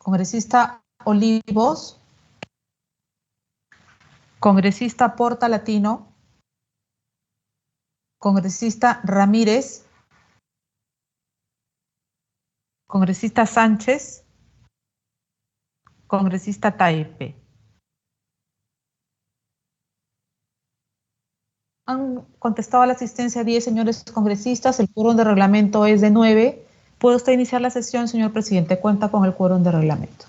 congresista Olivos, congresista Porta Latino, congresista Ramírez, congresista Sánchez, congresista Taipe. Han contestado a la asistencia 10 señores congresistas, el quórum de reglamento es de 9. ¿Puede usted iniciar la sesión, señor presidente? Cuenta con el quórum de reglamento.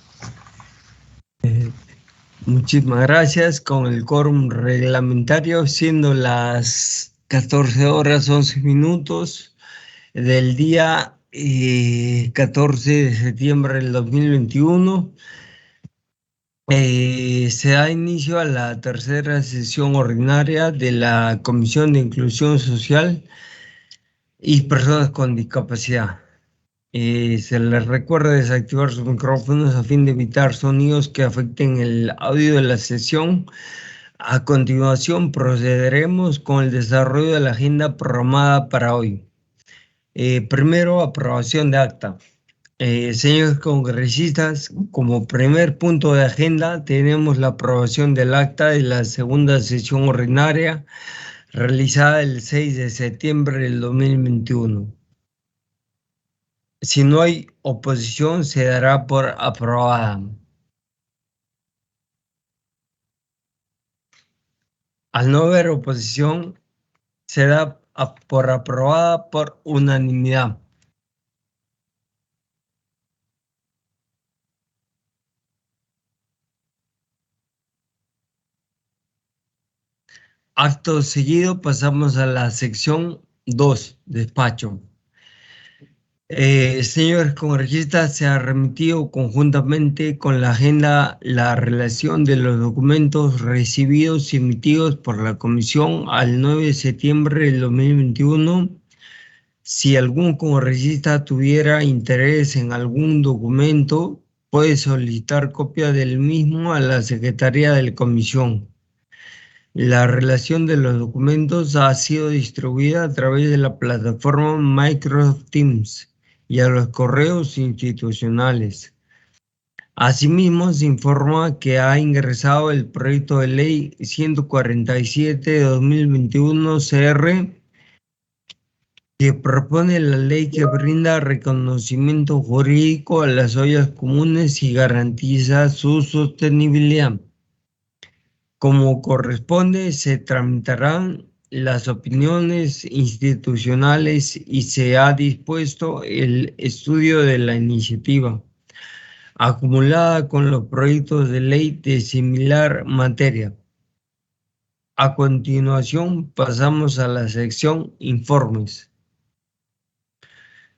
Muchísimas gracias. Con el quórum reglamentario, siendo las 14 horas 11 minutos del día 14 de septiembre del 2021, se da inicio a la tercera sesión ordinaria de la Comisión de Inclusión Social y Personas con Discapacidad. Se les recuerda desactivar sus micrófonos a fin de evitar sonidos que afecten el audio de la sesión. A continuación procederemos con el desarrollo de la agenda programada para hoy. Primero, aprobación de acta. Señores congresistas, como primer punto de agenda tenemos la aprobación del acta de la segunda sesión ordinaria realizada el 6 de septiembre del 2021. Si no hay oposición, se dará por aprobada. Al no haber oposición, se da por aprobada por unanimidad. Acto seguido, pasamos a la sección 2, despacho. Señores congresistas, se ha remitido conjuntamente con la agenda la relación de los documentos recibidos y emitidos por la Comisión al 9 de septiembre del 2021. Si algún congresista tuviera interés en algún documento, puede solicitar copia del mismo a la Secretaría de la Comisión. La relación de los documentos ha sido distribuida a través de la plataforma Microsoft Teams y a los correos institucionales. Asimismo, se informa que ha ingresado el proyecto de ley 147 de 2021 CR, que propone la ley que brinda reconocimiento jurídico a las ollas comunes y garantiza su sostenibilidad. Como corresponde, se tramitarán las opiniones institucionales y se ha dispuesto el estudio de la iniciativa, acumulada con los proyectos de ley de similar materia. A continuación, pasamos a la sección informes.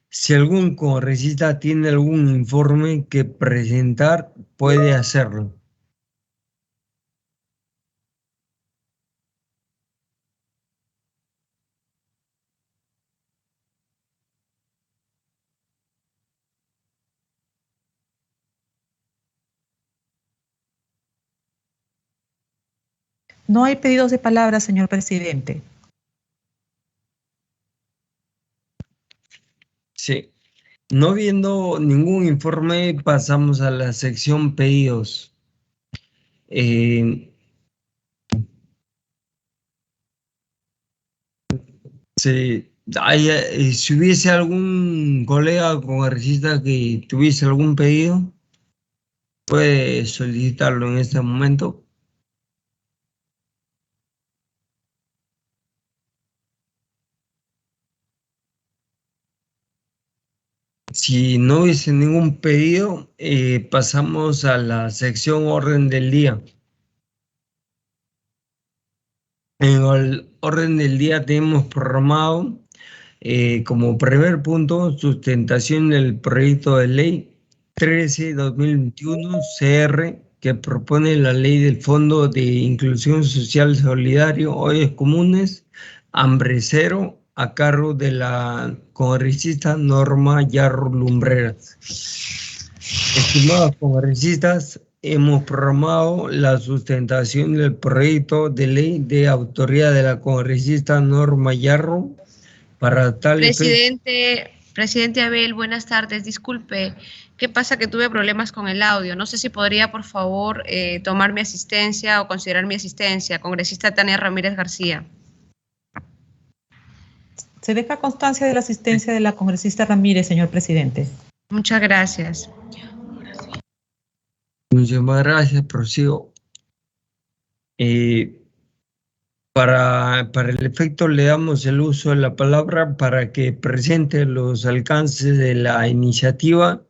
Si algún congresista tiene algún informe que presentar, puede hacerlo. No hay pedidos de palabra, señor presidente. Sí. No viendo ningún informe, pasamos a la sección pedidos. Si hubiese algún colega congresista que tuviese algún pedido, puede solicitarlo en este momento. Si no hubiese ningún pedido, pasamos a la sección orden del día. En el orden del día tenemos programado como primer punto sustentación del proyecto de ley 13/2021 CR, que propone la ley del Fondo de Inclusión Social Solidario Ollas Comunes Hambre Cero, a cargo de la congresista Norma Yarro Lumbreras. Estimados congresistas, hemos programado la sustentación del proyecto de ley de autoría de la congresista Norma Yarro para tal Presidente, Presidente Abel, buenas tardes. Disculpe, ¿qué pasa? Que tuve problemas con el audio. No sé si podría, por favor, tomar mi asistencia o considerar mi asistencia. Congresista Tania Ramírez García. Se deja constancia de la asistencia de la congresista Ramírez, señor presidente. Muchas gracias. Muchísimas gracias, prosigo. Para el efecto le damos el uso de la palabra para que presente los alcances de la iniciativa.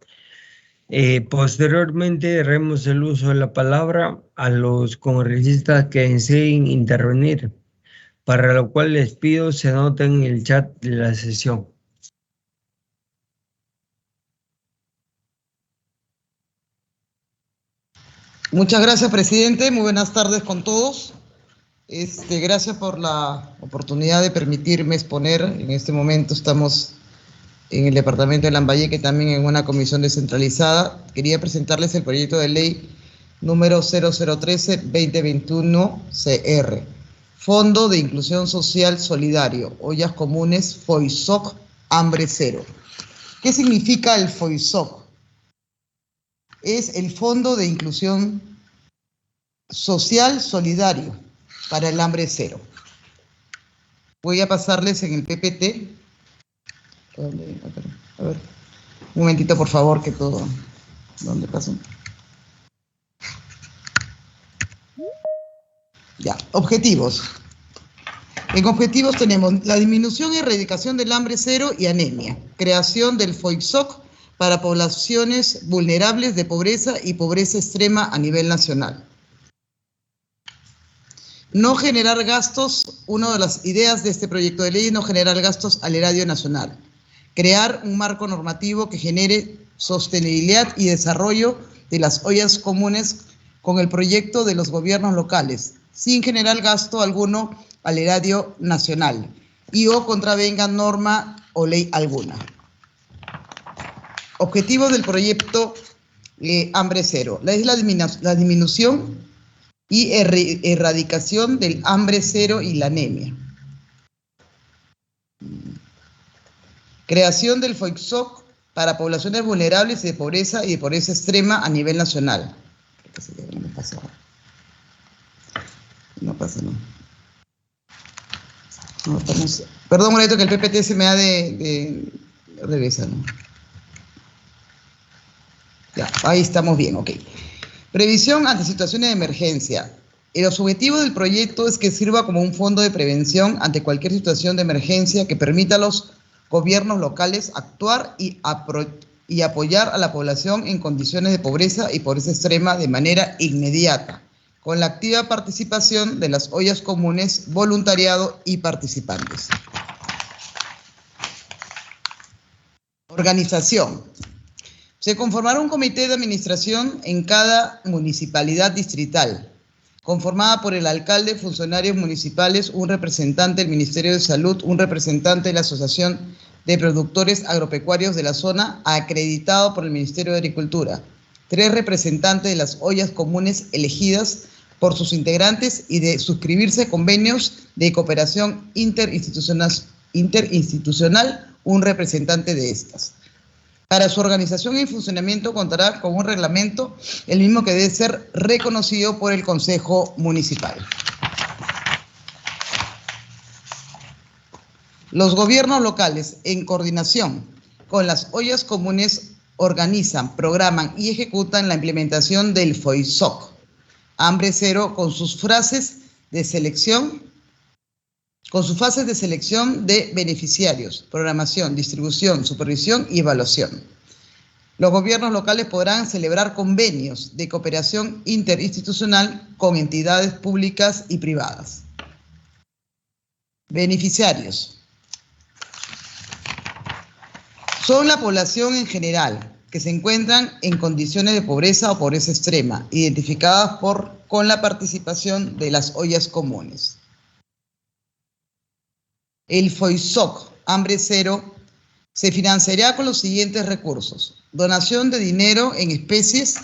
Posteriormente daremos el uso de la palabra a los congresistas que deseen intervenir, para lo cual les pido se anoten en el chat de la sesión. Muchas gracias, presidente. Muy buenas tardes con todos. Gracias por la oportunidad de permitirme exponer. En este momento estamos en el departamento de Lambayeque, también en una comisión descentralizada. Quería presentarles el proyecto de ley número 0013-2021 CR. Fondo de Inclusión Social Solidario, Ollas Comunes, FOISOC, Hambre Cero. ¿Qué significa el FOISOC? Es el Fondo de Inclusión Social Solidario para el Hambre Cero. Voy a pasarles en el PPT. A ver, un momentito, por favor, que todo... ¿Dónde pasó? Ya, objetivos. En objetivos tenemos la disminución y erradicación del hambre cero y anemia, creación del FOISOC para poblaciones vulnerables de pobreza y pobreza extrema a nivel nacional. No generar gastos, una de las ideas de este proyecto de ley es no generar gastos al erario nacional. Crear un marco normativo que genere sostenibilidad y desarrollo de las ollas comunes con el proyecto de los gobiernos locales, sin generar gasto alguno al erario nacional y o contravenga norma o ley alguna. Objetivo del proyecto Hambre Cero. Es la disminución y erradicación del hambre cero y la anemia. Creación del FOISOC para poblaciones vulnerables y de pobreza extrema a nivel nacional. No pasa, no. No, estamos... Perdón, un momento que el PPT se me ha de regresa, ¿no? Ya, ahí estamos bien, ok. Previsión ante situaciones de emergencia. Los objetivos del proyecto es que sirva como un fondo de prevención ante cualquier situación de emergencia que permita a los gobiernos locales actuar y apoyar a la población en condiciones de pobreza y pobreza extrema de manera inmediata, con la activa participación de las ollas comunes, voluntariado y participantes. Organización. Se conformará un comité de administración en cada municipalidad distrital, conformada por el alcalde, funcionarios municipales, un representante del Ministerio de Salud, un representante de la Asociación de Productores Agropecuarios de la zona, acreditado por el Ministerio de Agricultura, 3 representantes de las ollas comunes elegidas por sus integrantes y de suscribirse convenios de cooperación interinstitucional, un representante de estas. Para su organización y funcionamiento contará con un reglamento, el mismo que debe ser reconocido por el Consejo Municipal. Los gobiernos locales, en coordinación con las ollas comunes, organizan, programan y ejecutan la implementación del FOISOC, Hambre Cero, con sus fases de selección de beneficiarios, programación, distribución, supervisión y evaluación. Los gobiernos locales podrán celebrar convenios de cooperación interinstitucional con entidades públicas y privadas. Beneficiarios. Son la población en general que se encuentran en condiciones de pobreza o pobreza extrema, identificadas con la participación de las ollas comunes. El FOISOC, Hambre Cero, se financiará con los siguientes recursos. Donación de dinero en especies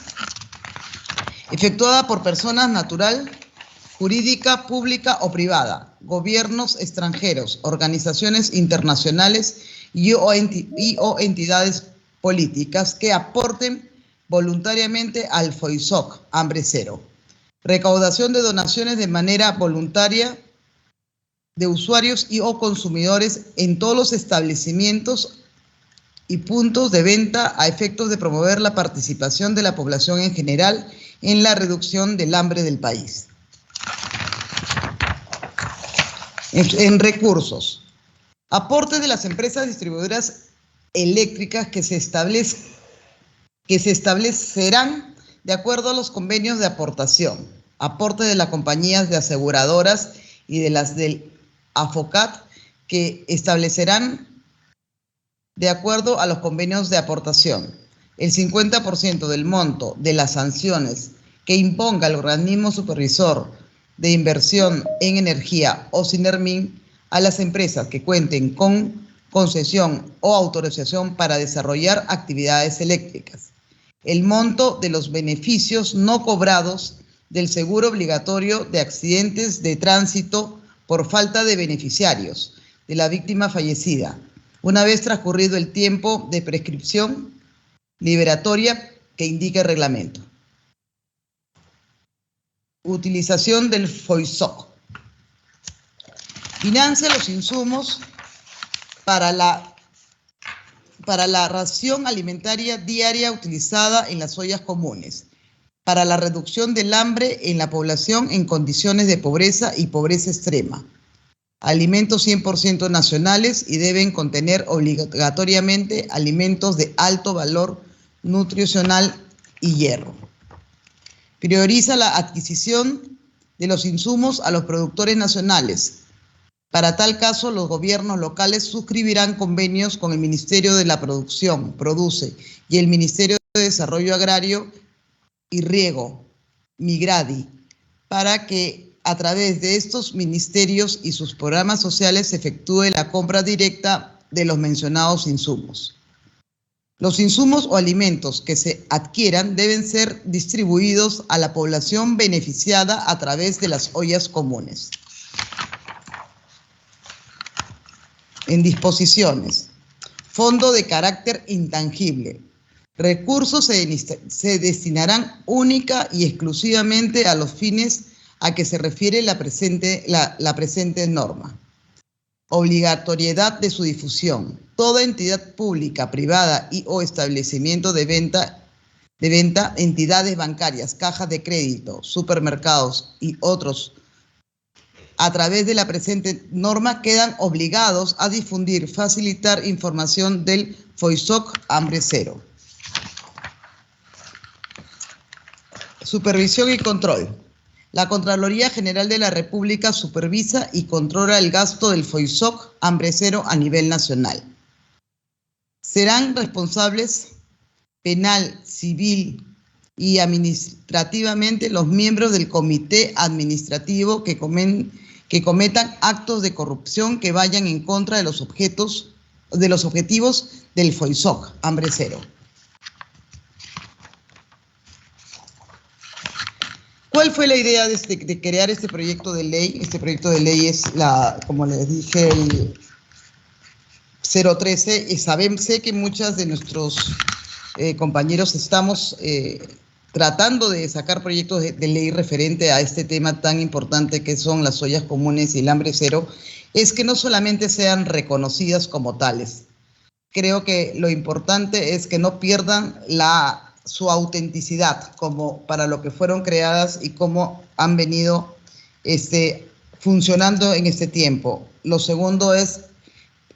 efectuada por personas natural, jurídica, pública o privada, gobiernos extranjeros, organizaciones internacionales o entidades políticas que aporten voluntariamente al FOISOC Hambre Cero. Recaudación de donaciones de manera voluntaria de usuarios o consumidores en todos los establecimientos y puntos de venta a efectos de promover la participación de la población en general en la reducción del hambre del país. En recursos. Aporte de las empresas distribuidoras eléctricas que se establecerán de acuerdo a los convenios de aportación. Aporte de las compañías de aseguradoras y de las del AFOCAT que establecerán de acuerdo a los convenios de aportación. El 50% del monto de las sanciones que imponga el organismo supervisor de inversión en energía o SINERMIN a las empresas que cuenten con concesión o autorización para desarrollar actividades eléctricas. El monto de los beneficios no cobrados del seguro obligatorio de accidentes de tránsito por falta de beneficiarios de la víctima fallecida, una vez transcurrido el tiempo de prescripción liberatoria que indica el reglamento. Utilización del FOISOC. Financia los insumos para la ración alimentaria diaria utilizada en las ollas comunes, para la reducción del hambre en la población en condiciones de pobreza y pobreza extrema. Alimentos 100% nacionales y deben contener obligatoriamente alimentos de alto valor nutricional y hierro. Prioriza la adquisición de los insumos a los productores nacionales. Para tal caso, los gobiernos locales suscribirán convenios con el Ministerio de la Producción, Produce, y el Ministerio de Desarrollo Agrario y Riego, Migradi, para que a través de estos ministerios y sus programas sociales se efectúe la compra directa de los mencionados insumos. Los insumos o alimentos que se adquieran deben ser distribuidos a la población beneficiada a través de las ollas comunes. En disposiciones. Fondo de carácter intangible. Recursos se destinarán única y exclusivamente a los fines a que se refiere la presente norma. Obligatoriedad de su difusión. Toda entidad pública, privada y o establecimiento de venta, entidades bancarias, cajas de crédito, supermercados y otros, a través de la presente norma, quedan obligados a difundir, facilitar información del FOISOC Hambre Cero. Supervisión y control. La Contraloría General de la República supervisa y controla el gasto del FOISOC Hambre Cero a nivel nacional. Serán responsables penal, civil y administrativamente los miembros del comité administrativo que cometan actos de corrupción que vayan en contra de los objetivos del FOISOC Hambre Cero. ¿Cuál fue la idea de crear este proyecto de ley? Este proyecto de ley es, como les dije, el 013. Sé que muchos de nuestros compañeros estamos tratando de sacar proyectos de ley referente a este tema tan importante que son las ollas comunes y el hambre cero, es que no solamente sean reconocidas como tales. Creo que lo importante es que no pierdan su autenticidad como para lo que fueron creadas y cómo han venido funcionando en este tiempo. Lo segundo es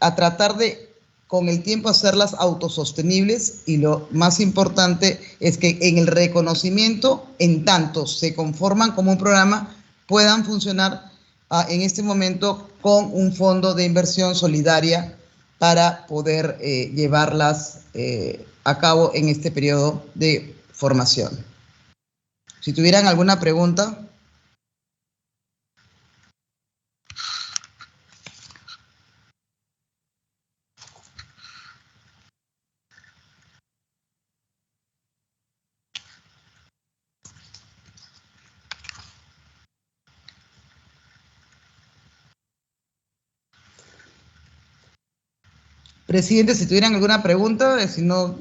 a tratar de, con el tiempo, hacerlas autosostenibles, y lo más importante es que en el reconocimiento, en tanto se conforman como un programa, puedan funcionar en este momento con un fondo de inversión solidaria para poder llevarlas a cabo en este periodo de formación. Si tuvieran alguna pregunta. Presidente, si tuvieran alguna pregunta, si no,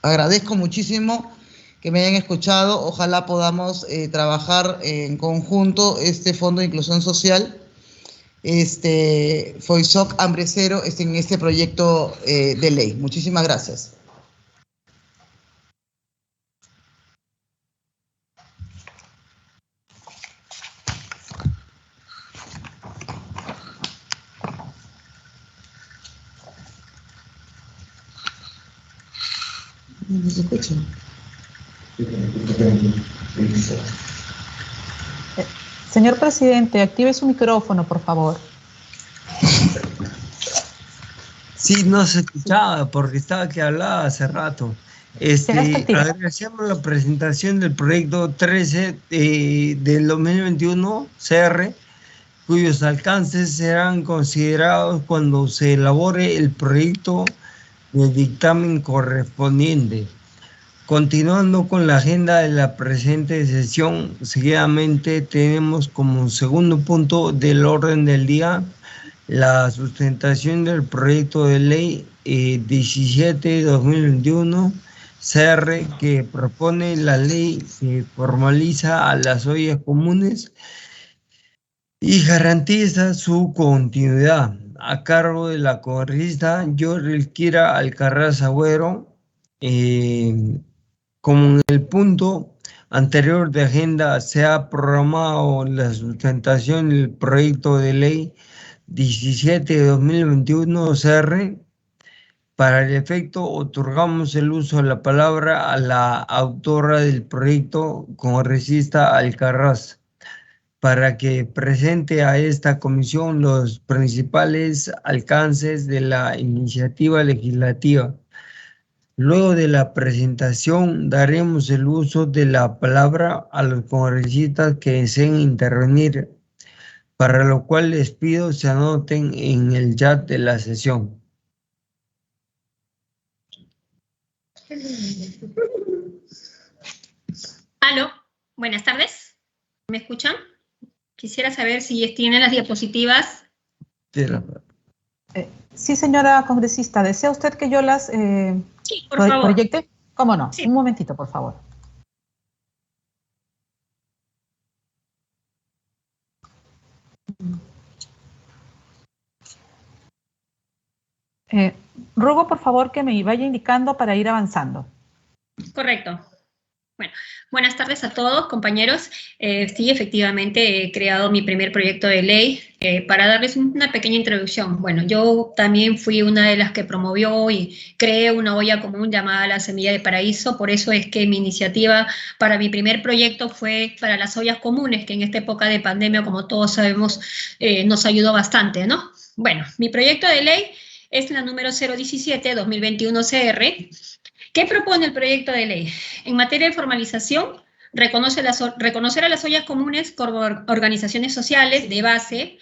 agradezco muchísimo que me hayan escuchado. Ojalá podamos trabajar en conjunto este Fondo de Inclusión Social, FOISOC Hambre Cero, en este proyecto de ley. Muchísimas gracias. No se escucha. Señor presidente, active su micrófono, por favor. Sí, no se escuchaba porque estaba que hablaba hace rato. Agradecemos la presentación del proyecto 13 del 2021 CR, cuyos alcances serán considerados cuando se elabore el proyecto del dictamen correspondiente. Continuando con la agenda de la presente sesión, seguidamente tenemos como segundo punto del orden del día la sustentación del proyecto de ley 17/2021 CR, que propone la ley que formaliza a las ollas comunes y garantiza su continuidad, a cargo de la congresista Yorilkira Alcaraz Agüero. Como en el punto anterior de agenda se ha programado la sustentación del proyecto de ley 17/2021 CR, para el efecto otorgamos el uso de la palabra a la autora del proyecto, congresista Alcaraz, para que presente a esta comisión los principales alcances de la iniciativa legislativa. Luego de la presentación, daremos el uso de la palabra a los congresistas que deseen intervenir, para lo cual les pido se anoten en el chat de la sesión. Aló, buenas tardes. ¿Me escuchan? Quisiera saber si tienen las diapositivas. Sí, señora congresista, ¿desea usted que yo las sí, por favor. proyecte? ¿Cómo no? Sí. Un momentito, por favor. Ruego, por favor, que me vaya indicando para ir avanzando. Correcto. Bueno, buenas tardes a todos, compañeros. Sí, efectivamente he creado mi primer proyecto de ley. Para darles una pequeña introducción, bueno, yo también fui una de las que promovió y creé una olla común llamada La Semilla de Paraíso. Por eso es que mi iniciativa para mi primer proyecto fue para las ollas comunes, que en esta época de pandemia, como todos sabemos, nos ayudó bastante, ¿no? Bueno, mi proyecto de ley es la número 017/2021 CR. ¿Qué propone el proyecto de ley? En materia de formalización, reconocer a las ollas comunes como organizaciones sociales de base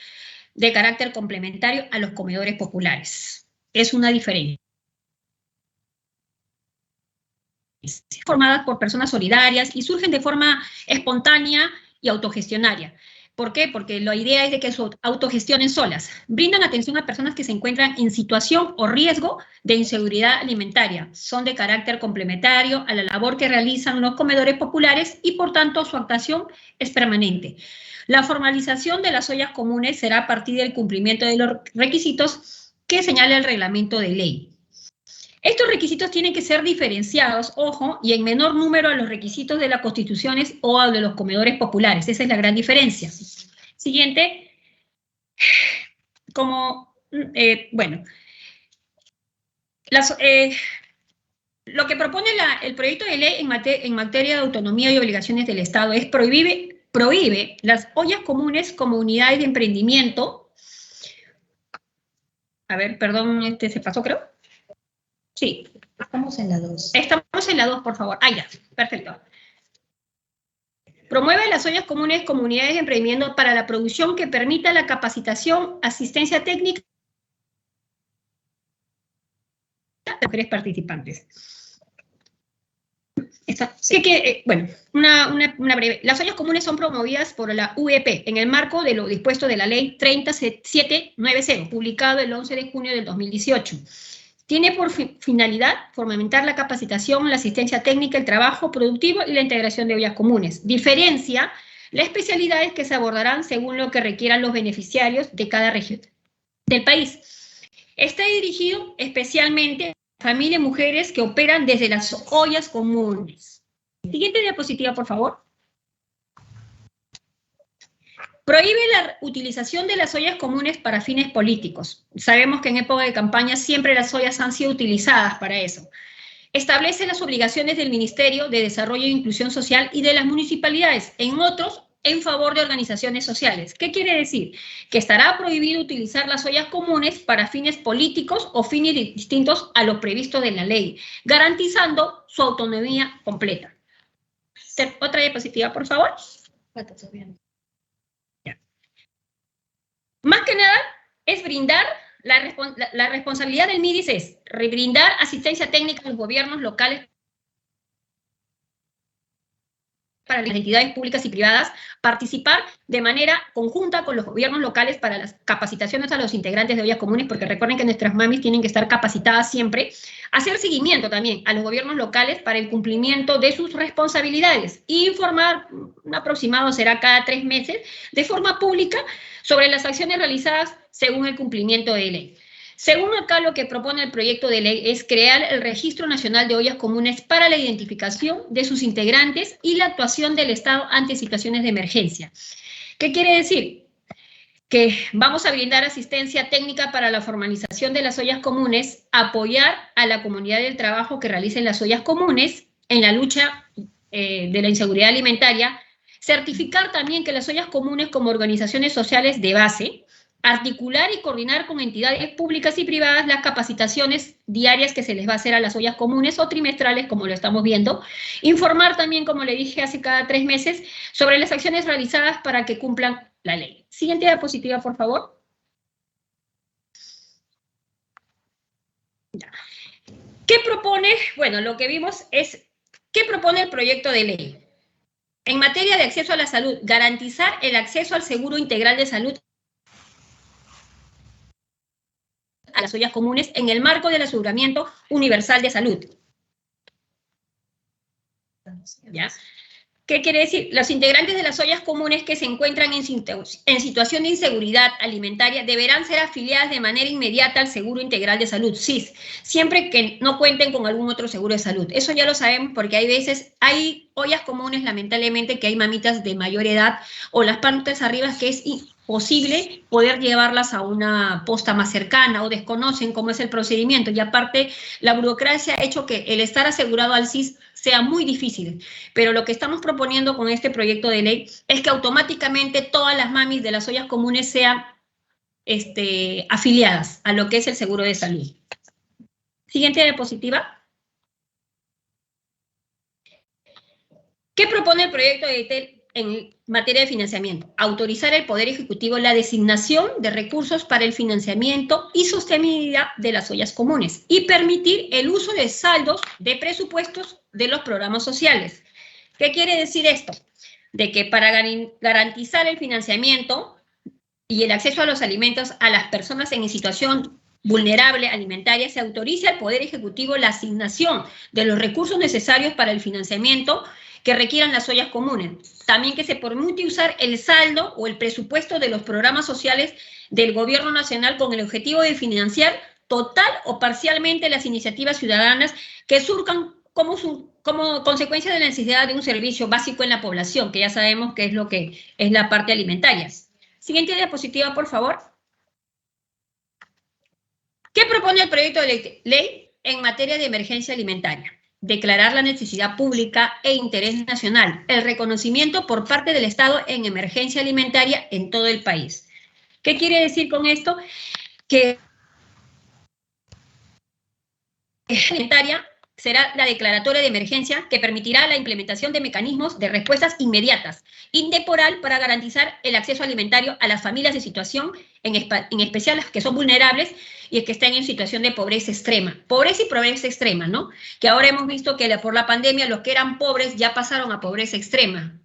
de carácter complementario a los comedores populares. Es una diferencia. Formadas por personas solidarias y surgen de forma espontánea y autogestionaria. ¿Por qué? Porque la idea es de que se autogestionen solas. Brindan atención a personas que se encuentran en situación o riesgo de inseguridad alimentaria. Son de carácter complementario a la labor que realizan los comedores populares y, por tanto, su actuación es permanente. La formalización de las ollas comunes será a partir del cumplimiento de los requisitos que señala el reglamento de ley. Estos requisitos tienen que ser diferenciados, ojo, y en menor número a los requisitos de las constituciones o a de los comedores populares. Esa es la gran diferencia. Siguiente. Bueno. Lo que propone el proyecto de ley en materia de autonomía y obligaciones del Estado es prohíbe las ollas comunes como unidades de emprendimiento. A ver, perdón, se pasó, creo. Sí. Estamos en la 2. Estamos en la 2, por favor. Ah, ya, perfecto. Promueve las ollas comunes como unidades de emprendimiento para la producción que permita la capacitación, asistencia técnica de mujeres participantes. Bueno, una breve. Las ollas comunes son promovidas por la UEP en el marco de lo dispuesto de la Ley 3790, publicado el 11 de junio del 2018. Tiene por finalidad fomentar la capacitación, la asistencia técnica, el trabajo productivo y la integración de ollas comunes. Diferencia las especialidades que se abordarán según lo que requieran los beneficiarios de cada región del país. Está dirigido especialmente a familias y mujeres que operan desde las ollas comunes. Siguiente diapositiva, por favor. Prohíbe la utilización de las ollas comunes para fines políticos. Sabemos que en época de campaña siempre las ollas han sido utilizadas para eso. Establece las obligaciones del Ministerio de Desarrollo e Inclusión Social y de las municipalidades, en otros, en favor de organizaciones sociales. ¿Qué quiere decir? Que estará prohibido utilizar las ollas comunes para fines políticos o fines distintos a los previstos de la ley, garantizando su autonomía completa. Otra diapositiva, por favor. Más que nada, es brindar, la responsabilidad del MIDIS es brindar asistencia técnica a los gobiernos locales para las entidades públicas y privadas, participar de manera conjunta con los gobiernos locales para las capacitaciones a los integrantes de ollas comunes, porque recuerden que nuestras mamis tienen que estar capacitadas siempre, hacer seguimiento también a los gobiernos locales para el cumplimiento de sus responsabilidades y informar, un aproximado será cada 3 meses, de forma pública sobre las acciones realizadas según el cumplimiento de ley. Según acá lo que propone el proyecto de ley es crear el Registro Nacional de Ollas Comunes para la identificación de sus integrantes y la actuación del Estado ante situaciones de emergencia. ¿Qué quiere decir? Que vamos a brindar asistencia técnica para la formalización de las ollas comunes, apoyar a la comunidad del trabajo que realicen las ollas comunes en la lucha de la inseguridad alimentaria, certificar también que las ollas comunes como organizaciones sociales de base, articular y coordinar con entidades públicas y privadas las capacitaciones diarias que se les va a hacer a las ollas comunes o trimestrales, como lo estamos viendo. Informar también, como le dije, hace cada 3 meses, sobre las acciones realizadas para que cumplan la ley. Siguiente diapositiva, por favor. ¿Qué propone? Bueno, lo que vimos es, ¿qué propone el proyecto de ley? En materia de acceso a la salud, garantizar el acceso al seguro integral de salud a las ollas comunes en el marco del aseguramiento universal de salud. ¿Ya? ¿Qué quiere decir? Los integrantes de las ollas comunes que se encuentran en situación de inseguridad alimentaria deberán ser afiliadas de manera inmediata al Seguro Integral de Salud, SIS, siempre que no cuenten con algún otro seguro de salud. Eso ya lo sabemos porque hay veces, hay ollas comunes, lamentablemente, que hay mamitas de mayor edad o las partes arriba que es imposible poder llevarlas a una posta más cercana o desconocen cómo es el procedimiento. Y aparte, la burocracia ha hecho que el estar asegurado al SIS sea muy difícil. Pero lo que estamos proponiendo con este proyecto de ley es que automáticamente todas las mamis de las ollas comunes sean afiliadas a lo que es el seguro de salud. Siguiente diapositiva. ¿Qué propone el proyecto de ley en materia de financiamiento? Autorizar al Poder Ejecutivo la designación de recursos para el financiamiento y sostenibilidad de las ollas comunes y permitir el uso de saldos de presupuestos de los programas sociales. ¿Qué quiere decir esto? De que para garantizar el financiamiento y el acceso a los alimentos a las personas en situación vulnerable alimentaria, se autoriza al Poder Ejecutivo la asignación de los recursos necesarios para el financiamiento que requieran las ollas comunes. También que se permite usar el saldo o el presupuesto de los programas sociales del Gobierno Nacional con el objetivo de financiar total o parcialmente las iniciativas ciudadanas que surcan como consecuencia de la necesidad de un servicio básico en la población, que ya sabemos que es lo que es la parte alimentaria. Siguiente diapositiva, por favor. ¿Qué propone el proyecto de ley en materia de emergencia alimentaria? Declarar la necesidad pública e interés nacional, el reconocimiento por parte del Estado en emergencia alimentaria en todo el país. ¿Qué quiere decir con esto? Que alimentaria será la declaratoria de emergencia que permitirá la implementación de mecanismos de respuestas inmediatas, intemporal, para garantizar el acceso alimentario a las familias de situación, en especial las que son vulnerables, y que estén en situación de pobreza extrema. Pobreza y pobreza extrema, ¿no? Que ahora hemos visto que por la pandemia los que eran pobres ya pasaron a pobreza extrema.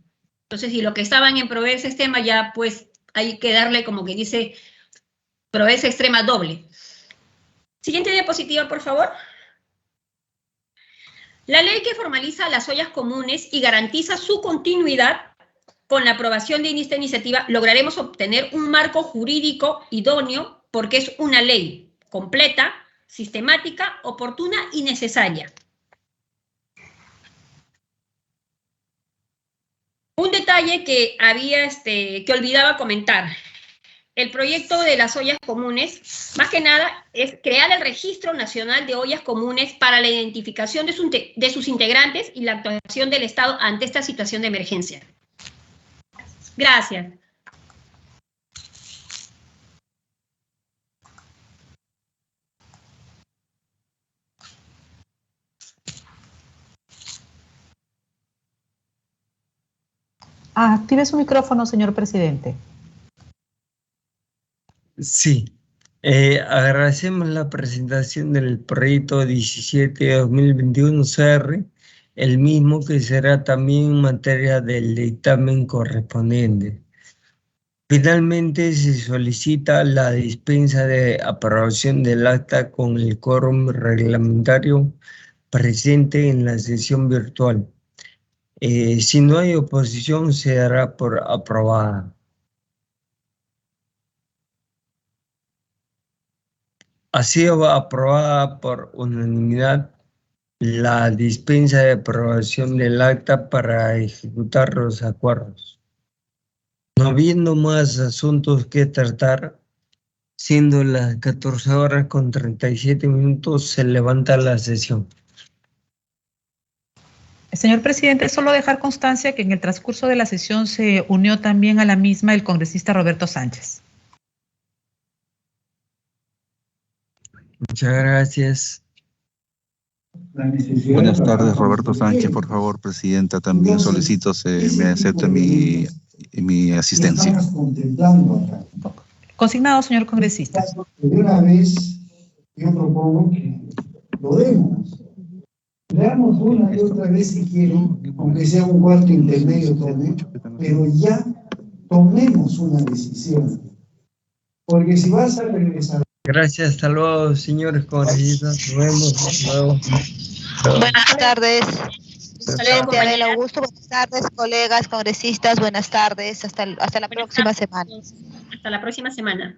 Entonces, si los que estaban en pobreza extrema ya pues hay que darle como que dice pobreza extrema doble. Siguiente diapositiva, por favor. La ley que formaliza las ollas comunes y garantiza su continuidad con la aprobación de esta iniciativa, lograremos obtener un marco jurídico idóneo porque es una ley completa, sistemática, oportuna y necesaria. Un detalle que que olvidaba comentar. El proyecto de las ollas comunes, más que nada, es crear el Registro Nacional de Ollas Comunes para la identificación de sus integrantes y la actuación del Estado ante esta situación de emergencia. Gracias. Active su micrófono, señor presidente. Sí. Agradecemos la presentación del proyecto 17/2021 CR, el mismo que será también en materia del dictamen correspondiente. Finalmente, se solicita la dispensa de aprobación del acta con el quórum reglamentario presente en la sesión virtual. Si no hay oposición, se dará por aprobada. Ha sido aprobada por unanimidad la dispensa de aprobación del acta para ejecutar los acuerdos. No habiendo más asuntos que tratar, siendo las 14:37, se levanta la sesión. Señor presidente, solo dejar constancia que en el transcurso de la sesión se unió también a la misma el congresista Roberto Sánchez. Muchas gracias. Buenas tardes, Roberto Sánchez, por favor, presidenta. También solicito me acepte mi asistencia. Consignado, señor congresista. De una vez, yo propongo que lo demos. Leamos una y otra vez si quieren, aunque sea un cuarto intermedio también, pero ya tomemos una decisión. Porque si vas a regresar... Gracias, hasta luego, señores congresistas. Nos vemos. Hasta luego. Buenas tardes. Presidente Adela Augusto, buenas tardes, colegas congresistas, buenas tardes, hasta la próxima semana. Hasta la próxima semana.